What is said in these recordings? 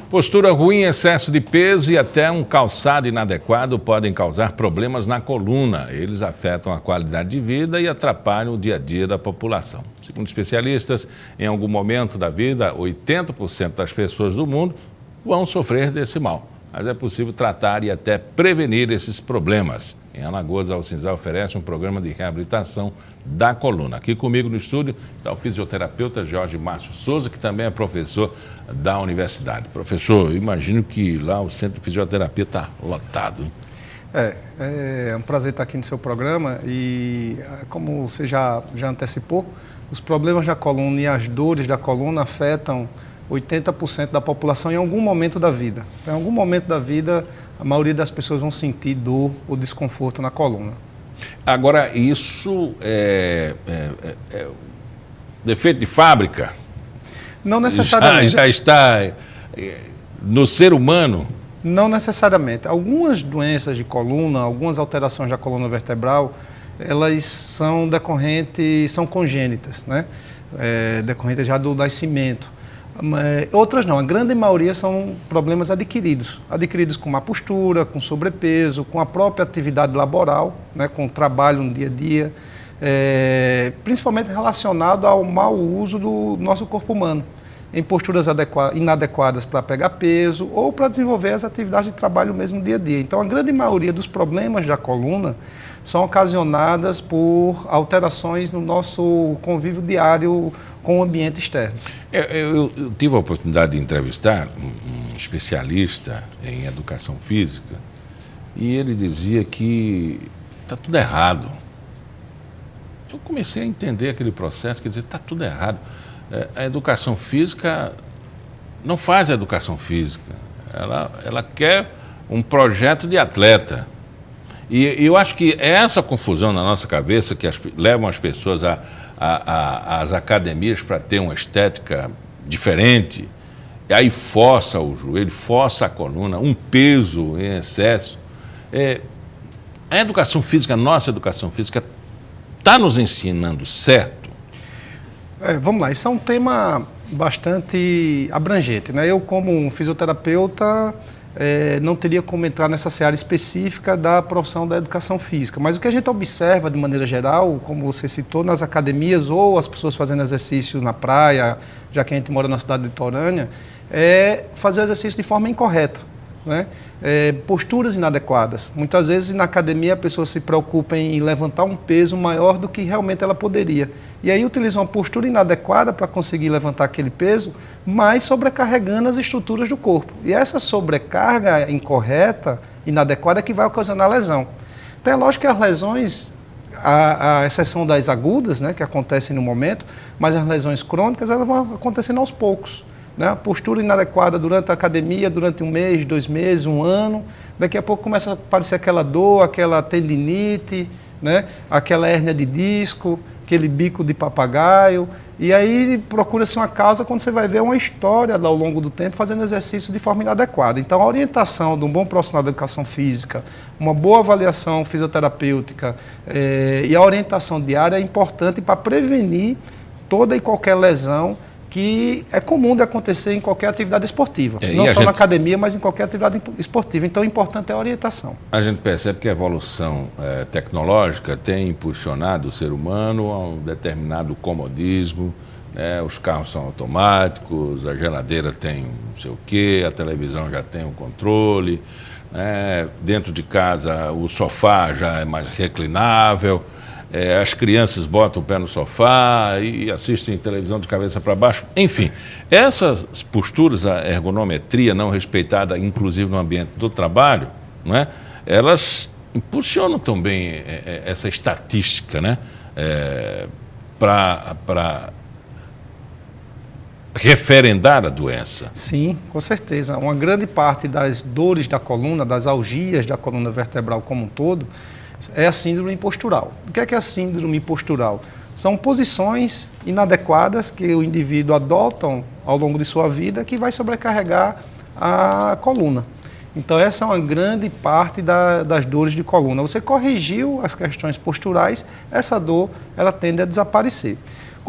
Postura ruim, excesso de peso e até um calçado inadequado podem causar problemas na coluna. Eles afetam a qualidade de vida e atrapalham o dia a dia da população. Segundo especialistas, em algum momento da vida, 80% das pessoas do mundo vão sofrer desse mal. Mas é possível tratar e até prevenir esses problemas. Em Alagoas, a Alcinzal oferece um programa de reabilitação da coluna. Aqui comigo no estúdio está o fisioterapeuta Jorge Márcio Souza, que também é professor da universidade. Professor, eu imagino que lá o centro de fisioterapia está lotado. É um prazer estar aqui no seu programa e, como você já antecipou, os problemas da coluna e as dores da coluna afetam 80% da população em algum momento da vida. Então, em algum momento da vida, a maioria das pessoas vão sentir dor ou desconforto na coluna. Agora, isso é defeito de fábrica? Não necessariamente. Já está no ser humano? Não necessariamente. Algumas doenças de coluna, algumas alterações da coluna vertebral, elas são decorrentes, são congênitas, né? Decorrentes já do nascimento. Outras não, a grande maioria são problemas adquiridos com má postura, com sobrepeso, com a própria atividade laboral, né, com o trabalho no dia a dia, principalmente relacionado ao mau uso do nosso corpo humano, em posturas inadequadas para pegar peso ou para desenvolver as atividades de trabalho mesmo no dia a dia. Então, a grande maioria dos problemas da coluna são ocasionadas por alterações no nosso convívio diário com o ambiente externo. Eu tive a oportunidade de entrevistar um especialista em educação física e ele dizia que está tudo errado. Eu comecei a entender aquele processo, quer dizer, está tudo errado. A educação física não faz a educação física, ela quer um projeto de atleta. E eu acho que é essa confusão na nossa cabeça que levam as pessoas às academias para ter uma estética diferente, e aí força o joelho, força a coluna, um peso em excesso. A educação física, a nossa educação física, está nos ensinando certo? Vamos lá, isso é um tema bastante abrangente, né? Eu, como um fisioterapeuta, não teria como entrar nessa seara específica da profissão da educação física. Mas o que a gente observa, de maneira geral, como você citou, nas academias ou as pessoas fazendo exercício na praia, já que a gente mora na cidade litorânea, é fazer o exercício de forma incorreta, né? Posturas inadequadas. Muitas vezes na academia a pessoa se preocupa em levantar um peso maior do que realmente ela poderia. E aí utiliza uma postura inadequada para conseguir levantar aquele peso, mas sobrecarregando as estruturas do corpo. E essa sobrecarga incorreta, inadequada, é que vai ocasionar lesão. Então é lógico que as lesões, a exceção das agudas, né, que acontecem no momento, mas as lesões crônicas elas vão acontecendo aos poucos. Né? Postura inadequada durante a academia, durante 1 mês, 2 meses, 1 ano, daqui a pouco começa a aparecer aquela dor, aquela tendinite, né? Aquela hérnia de disco, aquele bico de papagaio, e aí procura-se uma causa quando você vai ver uma história ao longo do tempo fazendo exercício de forma inadequada. Então, a orientação de um bom profissional de educação física, uma boa avaliação fisioterapêutica e a orientação diária é importante para prevenir toda e qualquer lesão que é comum de acontecer em qualquer atividade esportiva. Não só na academia, mas em qualquer atividade esportiva. Então, o importante é a orientação. A gente percebe que a evolução tecnológica tem impulsionado o ser humano a um determinado comodismo. Os carros são automáticos, a geladeira tem não sei o quê, a televisão já tem o controle. Dentro de casa, o sofá já é mais reclinável. As crianças botam o pé no sofá e assistem televisão de cabeça para baixo. Enfim, essas posturas, a ergonometria não respeitada, inclusive no ambiente do trabalho, não é? Elas impulsionam também essa estatística, né? Para referendar a doença. Sim, com certeza. Uma grande parte das dores da coluna, das algias da coluna vertebral como um todo, é a síndrome postural. O que é a síndrome postural? São posições inadequadas que o indivíduo adota ao longo de sua vida que vai sobrecarregar a coluna. Então, essa é uma grande parte das dores de coluna. Você corrigiu as questões posturais, essa dor ela tende a desaparecer.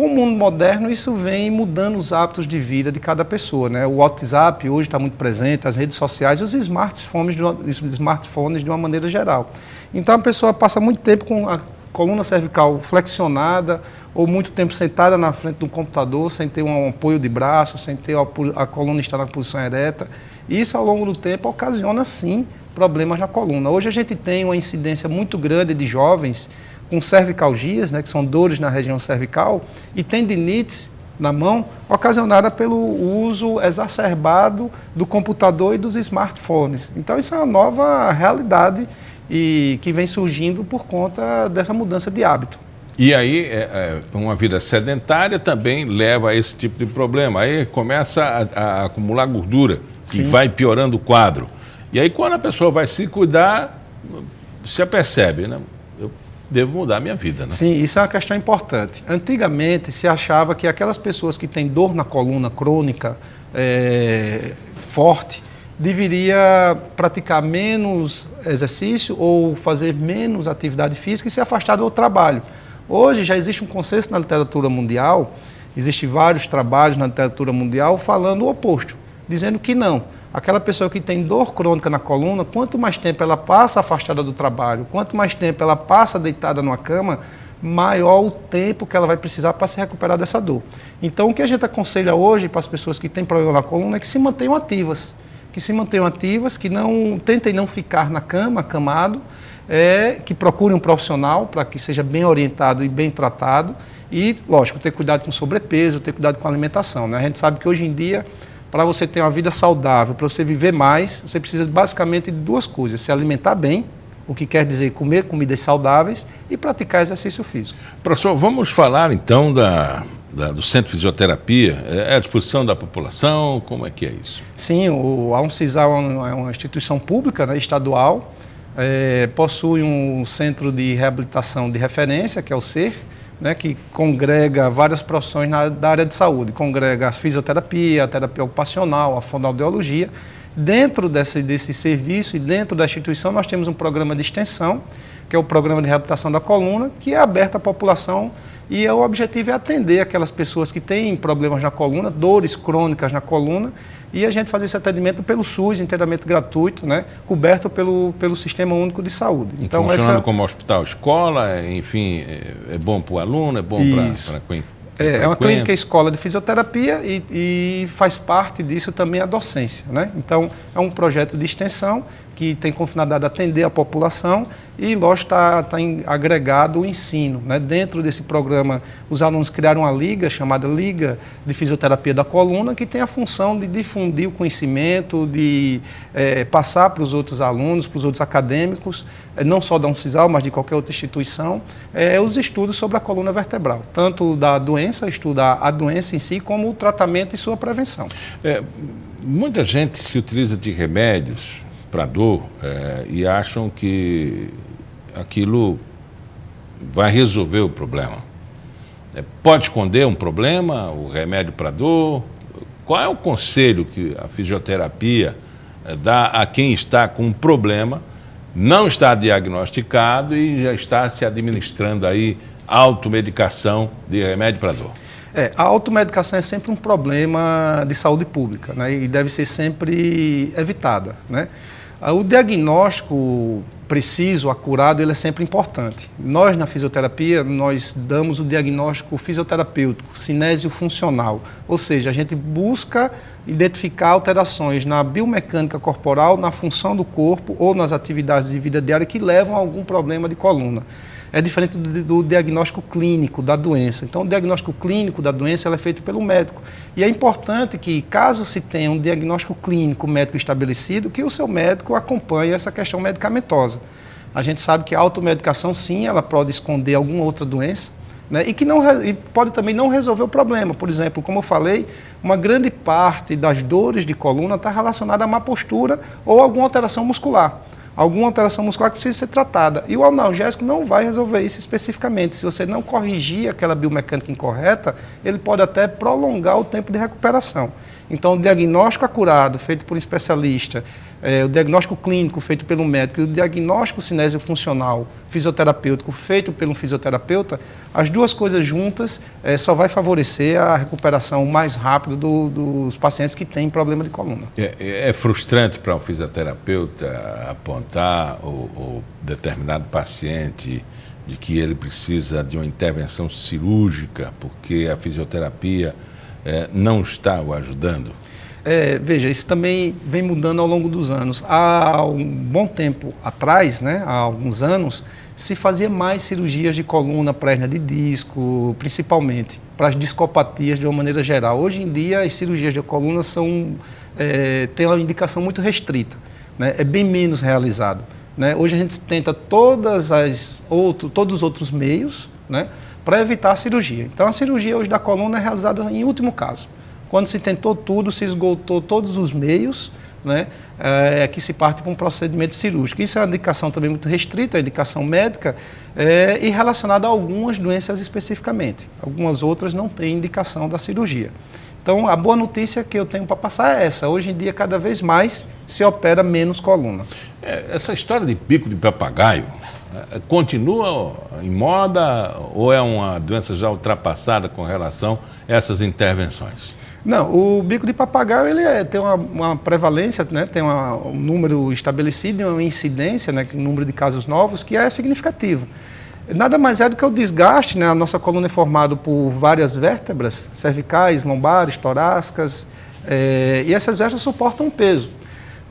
Com o mundo moderno, isso vem mudando os hábitos de vida de cada pessoa, né? O WhatsApp hoje está muito presente, as redes sociais e os smartphones de uma maneira geral. Então, a pessoa passa muito tempo com a coluna cervical flexionada ou muito tempo sentada na frente do computador, sem ter um apoio de braço, sem ter a coluna estar na posição ereta. E isso, ao longo do tempo, ocasiona, sim, problemas na coluna. Hoje, a gente tem uma incidência muito grande de jovens com cervicalgias, né, que são dores na região cervical, e tendinites na mão, ocasionada pelo uso exacerbado do computador e dos smartphones. Então, isso é uma nova realidade e que vem surgindo por conta dessa mudança de hábito. E aí, uma vida sedentária também leva a esse tipo de problema. Aí começa a acumular gordura, que Sim. vai piorando o quadro. E aí, quando a pessoa vai se cuidar, se apercebe, né? Devo mudar a minha vida, né? Sim, isso é uma questão importante. Antigamente se achava que aquelas pessoas que têm dor na coluna crônica forte deveria praticar menos exercício ou fazer menos atividade física e se afastar do trabalho. Hoje já existe um consenso na literatura mundial, existem vários trabalhos na literatura mundial falando o oposto, dizendo que não. Aquela pessoa que tem dor crônica na coluna, quanto mais tempo ela passa afastada do trabalho, quanto mais tempo ela passa deitada numa cama, maior o tempo que ela vai precisar para se recuperar dessa dor. Então, o que a gente aconselha hoje para as pessoas que têm problema na coluna é que se mantenham ativas. Que não tentem não ficar na cama, acamado, que procurem um profissional para que seja bem orientado e bem tratado. E, lógico, ter cuidado com sobrepeso, ter cuidado com a alimentação, né? A gente sabe que hoje em dia, para você ter uma vida saudável, para você viver mais, você precisa basicamente de duas coisas: se alimentar bem, o que quer dizer comer comidas saudáveis, e praticar exercício físico. Professor, vamos falar então do Centro de Fisioterapia. É à disposição da população? Como é que é isso? Sim, a Uncisal é uma instituição pública, né, estadual, possui um centro de reabilitação de referência, que é o CER, né, que congrega várias profissões da área de saúde, congrega a fisioterapia, a terapia ocupacional, a fonoaudiologia. Dentro desse serviço e dentro da instituição nós temos um programa de extensão, que é o programa de reabilitação da coluna, que é aberto à população, e o objetivo é atender aquelas pessoas que têm problemas na coluna, dores crônicas na coluna, e a gente fazer esse atendimento pelo SUS, inteiramente gratuito, né, coberto pelo Sistema Único de Saúde. Então, funcionando como hospital, escola, enfim, é bom para o aluno, é bom para quem... É uma clínica escola de fisioterapia e faz parte disso também a docência, né? Então, é um projeto de extensão que tem como finalidade atender a população e, lógico, está agregado o ensino, né? Dentro desse programa, os alunos criaram uma liga chamada Liga de Fisioterapia da Coluna, que tem a função de difundir o conhecimento, de passar para os outros alunos, para os outros acadêmicos, não só da Uncisal, mas de qualquer outra instituição, os estudos sobre a coluna vertebral, tanto da doença, estudar a doença em si, como o tratamento e sua prevenção. Muita gente se utiliza de remédios para dor e acham que aquilo vai resolver o problema. Pode esconder um problema, o remédio para dor? Qual é o conselho que a fisioterapia dá a quem está com um problema, não está diagnosticado e já está se administrando aí automedicação de remédio para dor? A automedicação é sempre um problema de saúde pública, né, e deve ser sempre evitada, né? O diagnóstico preciso, acurado, ele é sempre importante. Nós, na fisioterapia, nós damos o diagnóstico fisioterapêutico, cinésio funcional, ou seja, a gente busca identificar alterações na biomecânica corporal, na função do corpo ou nas atividades de vida diária que levam a algum problema de coluna. É diferente do diagnóstico clínico da doença. Então, o diagnóstico clínico da doença é feito pelo médico. E é importante que, caso se tenha um diagnóstico clínico médico estabelecido, que o seu médico acompanhe essa questão medicamentosa. A gente sabe que a automedicação, sim, ela pode esconder alguma outra doença, né, e pode também não resolver o problema. Por exemplo, como eu falei, uma grande parte das dores de coluna está relacionada à má postura ou alguma alteração muscular. Alguma alteração muscular que precisa ser tratada. E o analgésico não vai resolver isso especificamente. Se você não corrigir aquela biomecânica incorreta, ele pode até prolongar o tempo de recuperação. Então, o diagnóstico acurado, feito por um especialista, o diagnóstico clínico feito pelo médico e o diagnóstico cinesiofuncional fisioterapêutico feito pelo fisioterapeuta, as duas coisas juntas só vai favorecer a recuperação mais rápida dos pacientes que têm problema de coluna. É frustrante para um fisioterapeuta apontar o determinado paciente de que ele precisa de uma intervenção cirúrgica porque a fisioterapia não está o ajudando? Veja, isso também vem mudando ao longo dos anos. Há um bom tempo atrás, né, há alguns anos, se fazia mais cirurgias de coluna, hérnia de disco, principalmente, para as discopatias de uma maneira geral. Hoje em dia, as cirurgias de coluna têm uma indicação muito restrita, né, é bem menos realizado. Né? Hoje a gente tenta todos os outros meios, né, para evitar a cirurgia. Então, a cirurgia hoje da coluna é realizada em último caso. Quando se tentou tudo, se esgotou todos os meios, né, que se parte para um procedimento cirúrgico. Isso é uma indicação também muito restrita, a indicação médica, e relacionada a algumas doenças especificamente. Algumas outras não têm indicação da cirurgia. Então, a boa notícia que eu tenho para passar é essa. Hoje em dia, cada vez mais se opera menos coluna. Essa história de bico de papagaio continua em moda ou é uma doença já ultrapassada com relação a essas intervenções? Não, o bico de papagaio ele tem uma prevalência, né, tem um número estabelecido, uma incidência, né, um número de casos novos que é significativo. Nada mais é do que o desgaste, né, a nossa coluna é formada por várias vértebras, cervicais, lombares, torácicas, e essas vértebras suportam peso.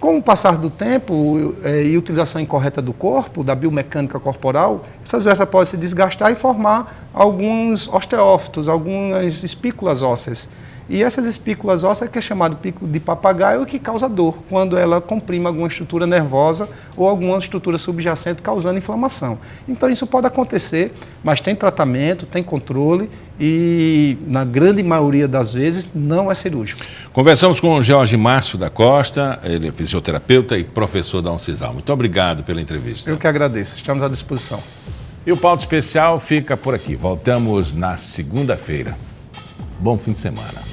Com o passar do tempo e utilização incorreta do corpo, da biomecânica corporal, essas vértebras podem se desgastar e formar alguns osteófitos, algumas espículas ósseas. E essas espículas ósseas que é chamado pico de papagaio que causa dor, quando ela comprime alguma estrutura nervosa ou alguma estrutura subjacente causando inflamação. Então isso pode acontecer, mas tem tratamento, tem controle e na grande maioria das vezes não é cirúrgico. Conversamos com o Jorge Márcio da Costa, ele é fisioterapeuta e professor da Uncisal. Muito obrigado pela entrevista. Eu que agradeço, estamos à disposição. E o Pauta Especial fica por aqui. Voltamos na segunda-feira. Bom fim de semana.